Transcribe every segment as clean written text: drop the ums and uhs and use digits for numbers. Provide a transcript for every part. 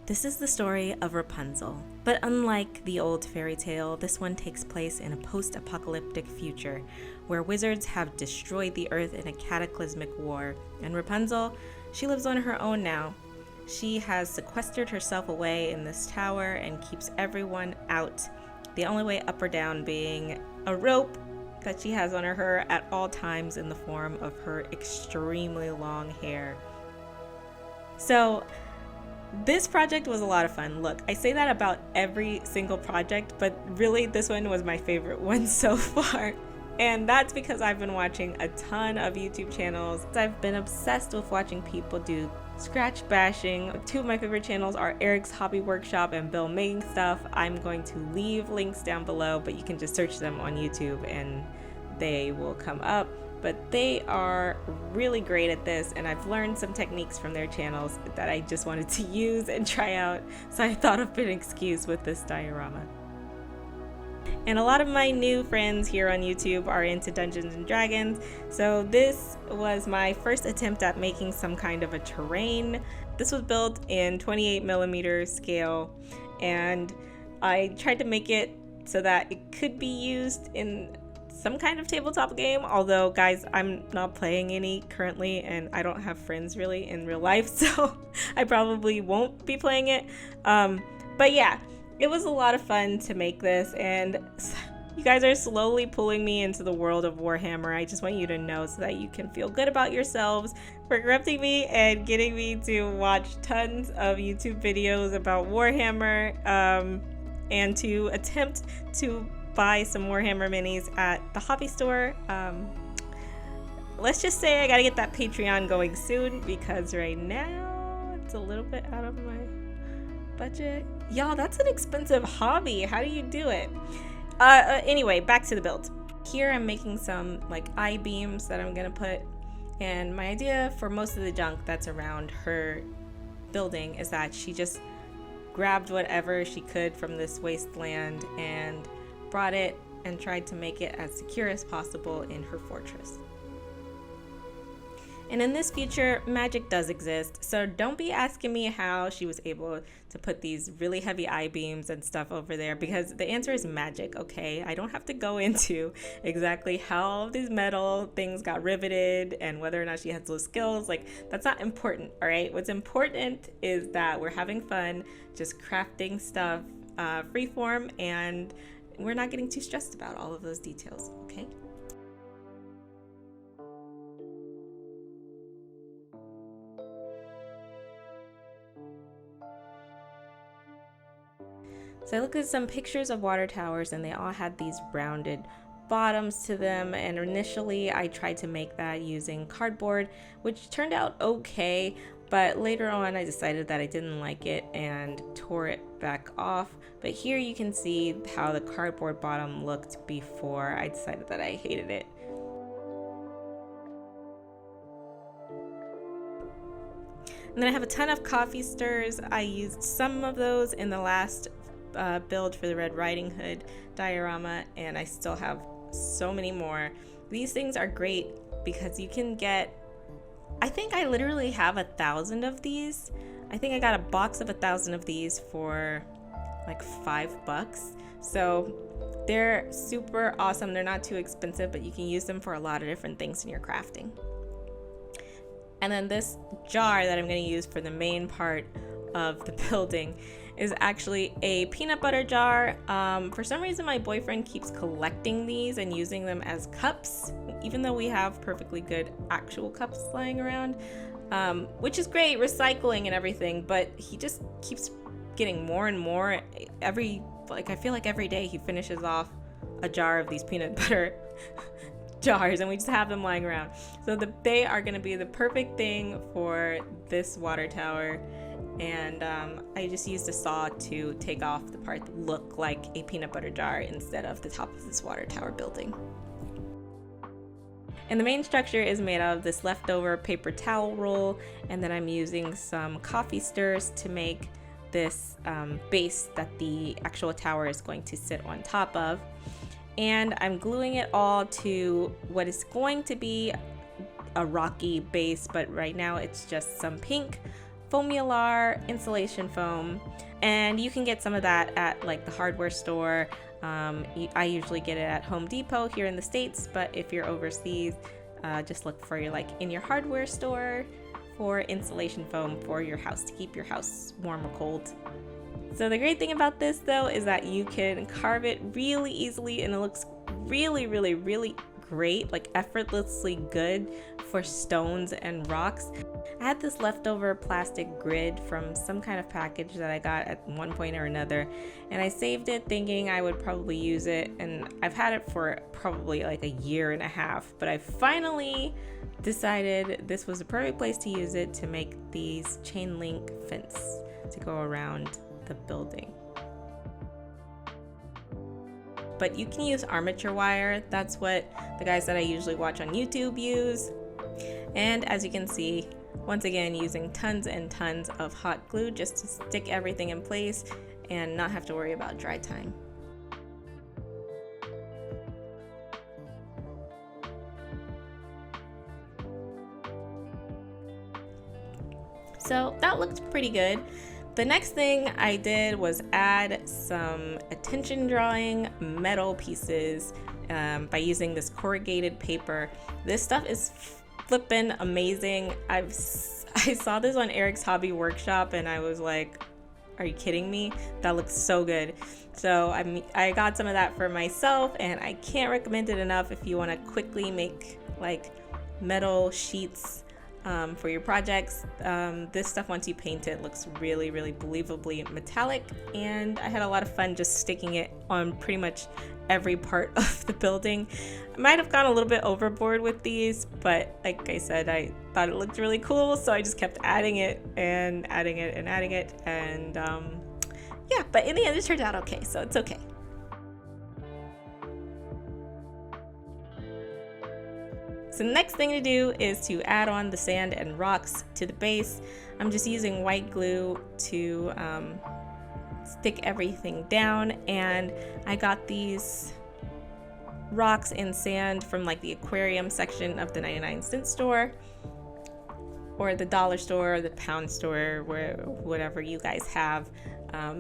This is the story of Rapunzel, but unlike the old fairy tale, this one takes place in a post-apocalyptic future where wizards have destroyed the earth in a cataclysmic war, and Rapunzel, she lives on her own now. She has sequestered herself away in this tower and keeps everyone out, the only way up or down being a rope that she has on her at all times in the form of her extremely long hair. So, this project was a lot of fun. Look, I say that about every single project, but really this one was my favorite one so far. And that's because I've been watching a ton of YouTube channels. I've been obsessed with watching people do scratch bashing. Two of my favorite channels are Eric's Hobby Workshop and Bill Making Stuff. I'm going to leave links down below, but you can just search them on YouTube and they will come up. But they are really great at this, and I've learned some techniques from their channels that I just wanted to use and try out, so I thought of an excuse with this diorama. And a lot of my new friends here on YouTube are into Dungeons and Dragons, so this was my first attempt at making some kind of a terrain. This was built in 28mm scale, and I tried to make it so that it could be used in some kind of tabletop game, although guys, I'm not playing any currently and I don't have friends really in real life, so I probably won't be playing it. But yeah, it was a lot of fun to make this, and you guys are slowly pulling me into the world of Warhammer. I just want you to know so that you can feel good about yourselves for corrupting me and getting me to watch tons of YouTube videos about Warhammer, and to attempt to buy some Warhammer minis at the hobby store. Let's just say I gotta get that Patreon going soon because right now it's a little bit out of my budget. Y'all, that's an expensive hobby. How do you do it? Anyway, back to the build. Here I'm making some like I-beams that I'm gonna put, and my idea for most of the junk that's around her building is that she just grabbed whatever she could from this wasteland and brought it and tried to make it as secure as possible in her fortress. And in this future, magic does exist, so don't be asking me how she was able to put these really heavy I-beams and stuff over there, because the answer is magic, okay? I don't have to go into exactly how all of these metal things got riveted and whether or not she has those skills. Like, that's not important, all right? What's important is that we're having fun just crafting stuff freeform, and we're not getting too stressed about all of those details, okay? So I looked at some pictures of water towers and they all had these rounded bottoms to them, and initially I tried to make that using cardboard, which turned out okay, but later on I decided that I didn't like it and tore it back off. But here you can see how the cardboard bottom looked before I decided that I hated it. And then I have a ton of coffee stirs. I used some of those in the last build for the Red Riding Hood diorama, and I still have so many more. These things are great because you can get, I think I literally have 1,000 of these. I think I got a box of 1,000 of these for like $5. So they're super awesome. They're not too expensive, but you can use them for a lot of different things in your crafting. And then this jar that I'm going to use for the main part of the building is actually a peanut butter jar. For some reason my boyfriend keeps collecting these and using them as cups, even though we have perfectly good actual cups lying around, which is great, recycling and everything, but he just keeps getting more and more. I feel like every day he finishes off a jar of these peanut butter jars, and we just have them lying around. So they are going to be the perfect thing for this water tower. And I just used a saw to take off the part that looked like a peanut butter jar instead of the top of this water tower building. And the main structure is made out of this leftover paper towel roll, and then I'm using some coffee stirs to make this base that the actual tower is going to sit on top of. And I'm gluing it all to what is going to be a rocky base, but right now it's just some pink Foamular insulation foam, and you can get some of that at like the hardware store. I usually get it at Home Depot here in the States, but if you're overseas, just look for in your hardware store for insulation foam for your house to keep your house warm or cold. So the great thing about this though is that you can carve it really easily, and it looks really, really, really great, like effortlessly good for stones and rocks. I had this leftover plastic grid from some kind of package that I got at one point or another, and I saved it thinking I would probably use it, and I've had it for probably like a year and a half, but I finally decided this was the perfect place to use it to make these chain link fence to go around the building. But you can use armature wire. That's what the guys that I usually watch on YouTube use. And as you can see, once again, using tons and tons of hot glue just to stick everything in place and not have to worry about dry time. So that looked pretty good. The next thing I did was add some attention drawing metal pieces by using this corrugated paper. This stuff is flippin' amazing. I saw this on Eric's Hobby Workshop and I was like, are you kidding me? That looks so good. So I got some of that for myself, and I can't recommend it enough if you want to quickly make like metal sheets for your projects. This stuff, once you paint it, looks really, really believably metallic, and I had a lot of fun just sticking it on pretty much every part of the building. I might have gone a little bit overboard with these, but like I said, I thought it looked really cool, so I just kept adding it and adding it and adding it, and yeah, but in the end it turned out okay, so it's okay. So the next thing to do is to add on the sand and rocks to the base. I'm just using white glue to stick everything down, and I got these rocks and sand from like the aquarium section of the 99-cent store or the dollar store or the pound store, whatever you guys have.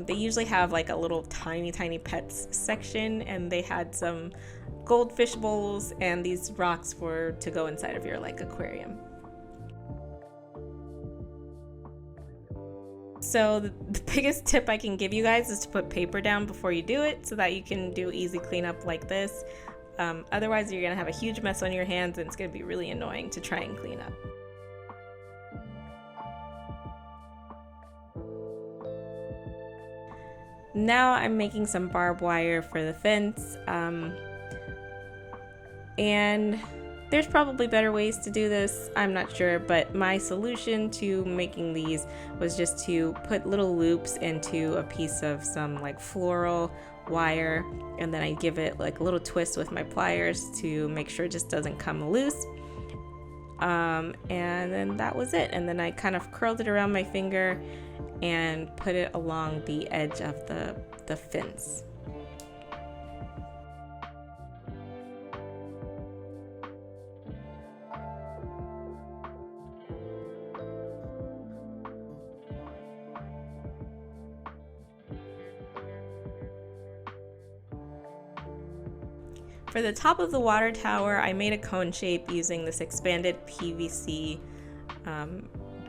They usually have like a little tiny pets section, and they had some goldfish bowls and these rocks to go inside of your like aquarium. So the biggest tip I can give you guys is to put paper down before you do it so that you can do easy cleanup like this. Otherwise you're gonna have a huge mess on your hands, and it's gonna be really annoying to try and clean up. Now I'm making some barbed wire for the fence, and there's probably better ways to do this, I'm not sure, but my solution to making these was just to put little loops into a piece of some like floral wire, and then I give it like a little twist with my pliers to make sure it just doesn't come loose. And then that was it, and then I kind of curled it around my finger and put it along the edge of the fence. For the top of the water tower, I made a cone shape using this expanded PVC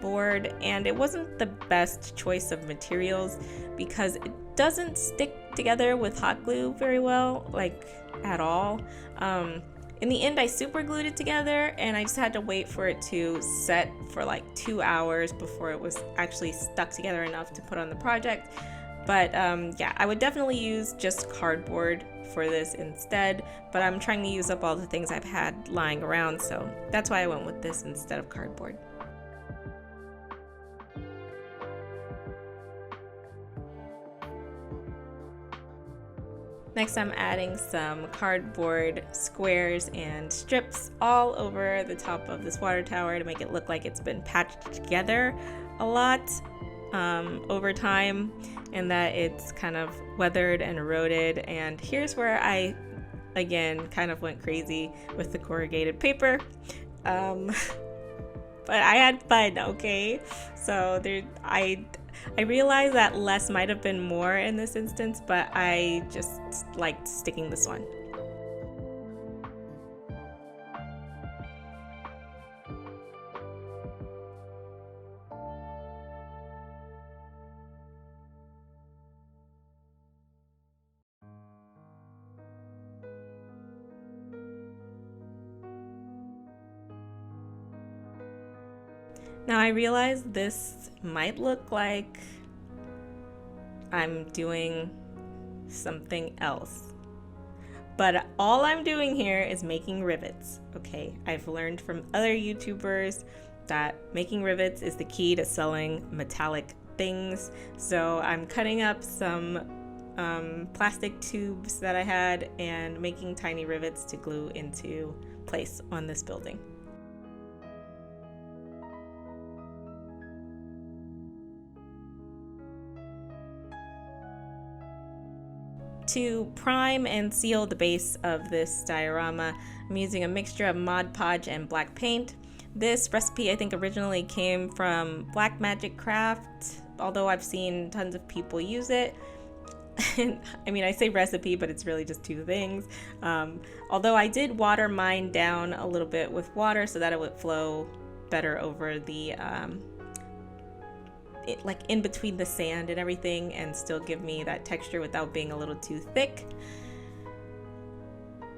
board, and it wasn't the best choice of materials because it doesn't stick together with hot glue very well, like at all. In the end, I super glued it together, and I just had to wait for it to set for like 2 hours before it was actually stuck together enough to put on the project. But yeah, I would definitely use just cardboard for this instead, but I'm trying to use up all the things I've had lying around, so that's why I went with this instead of cardboard. Next, I'm adding some cardboard squares and strips all over the top of this water tower to make it look like it's been patched together a lot over time, and that it's kind of weathered and eroded. And here's where I again kind of went crazy with the corrugated paper. but I had fun, okay? So I realized that less might have been more in this instance, but I just liked sticking this one. Now I realize this might look like I'm doing something else, but all I'm doing here is making rivets, okay? I've learned from other YouTubers that making rivets is the key to selling metallic things. So I'm cutting up some plastic tubes that I had and making tiny rivets to glue into place on this building. To prime and seal the base of this diorama, I'm using a mixture of Modpodge and black paint. This recipe I think originally came from Black Magic Craft, although I've seen tons of people use it. I mean, I say recipe, but it's really just two things. Although I did water mine down a little bit with water so that it would flow better over the like in between the sand and everything, and still give me that texture without being a little too thick.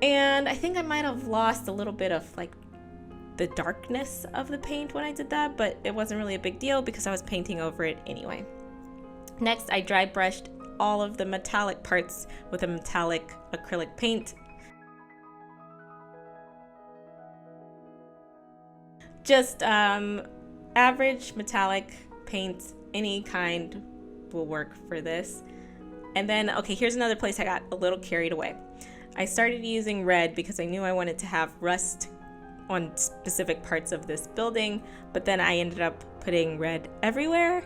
And I think I might have lost a little bit of like the darkness of the paint when I did that, but it wasn't really a big deal because I was painting over it anyway. Next, I dry brushed all of the metallic parts with a metallic acrylic paint. Just average metallic paint, any kind will work for this. And then, okay, here's another place I got a little carried away. I started using red because I knew I wanted to have rust on specific parts of this building, but then I ended up putting red everywhere.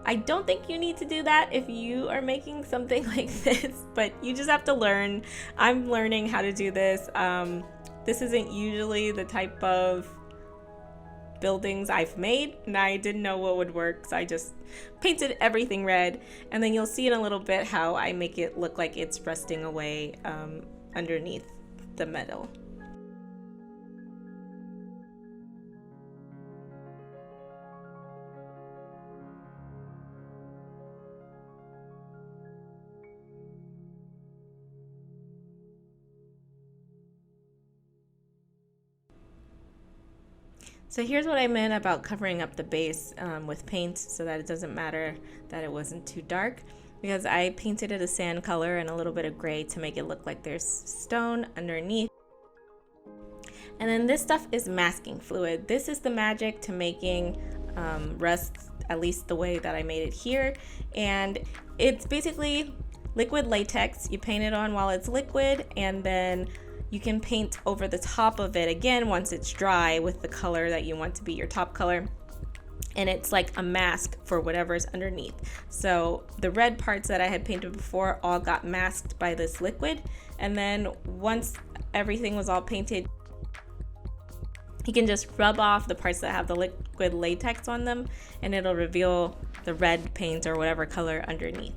I don't think you need to do that if you are making something like this, but you just have to learn. I'm learning how to do this. This isn't usually the type of buildings I've made, and I didn't know what would work, so I just painted everything red. And then you'll see in a little bit how I make it look like it's rusting away underneath the metal. So here's what I meant about covering up the base with paint so that it doesn't matter that it wasn't too dark, because I painted it a sand color and a little bit of gray to make it look like there's stone underneath. And then this stuff is masking fluid. This is the magic to making rust, at least the way that I made it here. And it's basically liquid latex. You paint it on while it's liquid, and then you can paint over the top of it again once it's dry with the color that you want to be your top color. And it's like a mask for whatever's underneath. So the red parts that I had painted before all got masked by this liquid. And then once everything was all painted, you can just rub off the parts that have the liquid latex on them, and it'll reveal the red paint or whatever color underneath.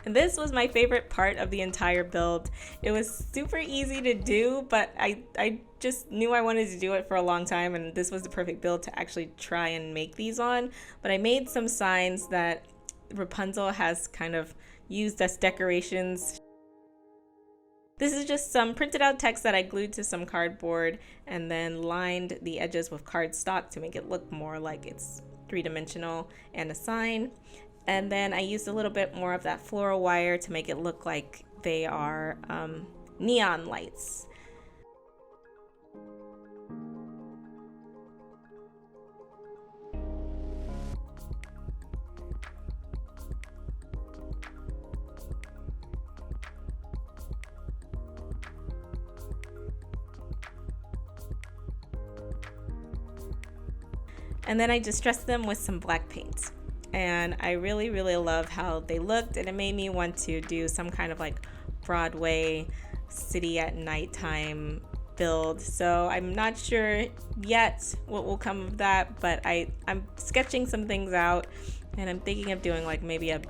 And this was my favorite part of the entire build. It was super easy to do, but I just knew I wanted to do it for a long time, and this was the perfect build to actually try and make these on. But I made some signs that Rapunzel has kind of used as decorations. This is just some printed out text that I glued to some cardboard and then lined the edges with cardstock to make it look more like it's three-dimensional and a sign. And then I used a little bit more of that floral wire to make it look like they are neon lights. And then I distressed them with some black paint. And I really love how they looked, and it made me want to do some kind of like Broadway city at nighttime build. So I'm not sure yet what will come of that, but I'm sketching some things out, and I'm thinking of doing like maybe a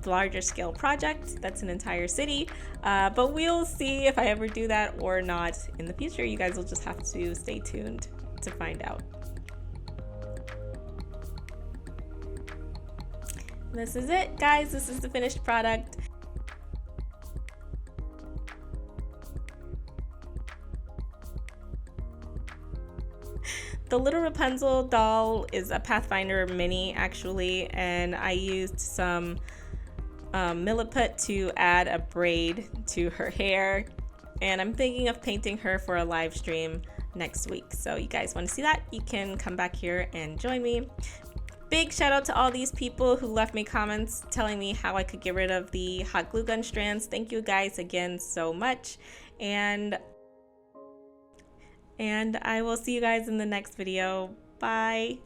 larger scale project that's an entire city, but we'll see if I ever do that or not in the future. You guys will just have to stay tuned to find out. This is it, guys. This is the finished product. The little Rapunzel doll is a Pathfinder mini, actually, and I used some milliput to add a braid to her hair, and I'm thinking of painting her for a live stream next week. So you guys want to see that, you can come back here and join me. Big shout out to all these people who left me comments telling me how I could get rid of the hot glue gun strands. Thank you guys again so much, and I will see you guys in the next video. Bye.